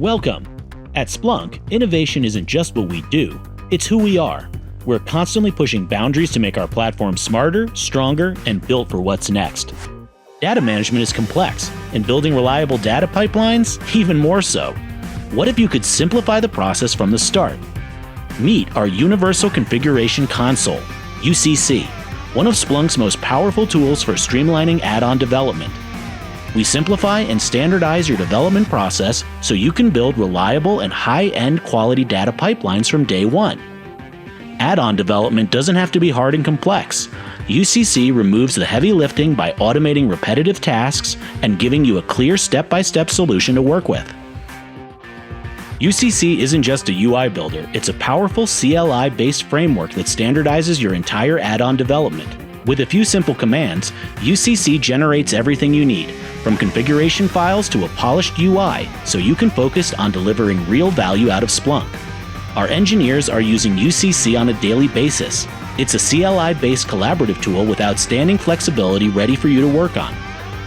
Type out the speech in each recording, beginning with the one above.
Welcome! At Splunk, innovation isn't just what we do, it's who we are. We're constantly pushing boundaries to make our platform smarter, stronger, and built for what's next. Data management is complex, and building reliable data pipelines, even more so. What if you could simplify the process from the start? Meet our Universal Configuration Console, UCC, one of Splunk's most powerful tools for streamlining add-on development. We simplify and standardize your development process so you can build reliable and high-end quality data pipelines from day one. Add-on development doesn't have to be hard and complex. UCC removes the heavy lifting by automating repetitive tasks and giving you a clear step-by-step solution to work with. UCC isn't just a UI builder, it's a powerful CLI-based framework that standardizes your entire add-on development. With a few simple commands, UCC generates everything you need, from configuration files to a polished UI, so you can focus on delivering real value out of Splunk. Our engineers are using UCC on a daily basis. It's a CLI-based collaborative tool with outstanding flexibility ready for you to work on.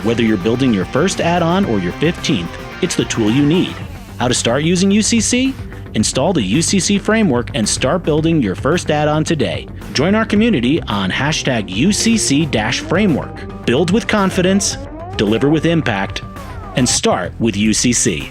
Whether you're building your first add-on or your 15th, it's the tool you need. How to start using UCC? Install the UCC framework and start building your first add-on today. Join our community on #UCC-framework. Build with confidence, deliver with impact, and start with UCC.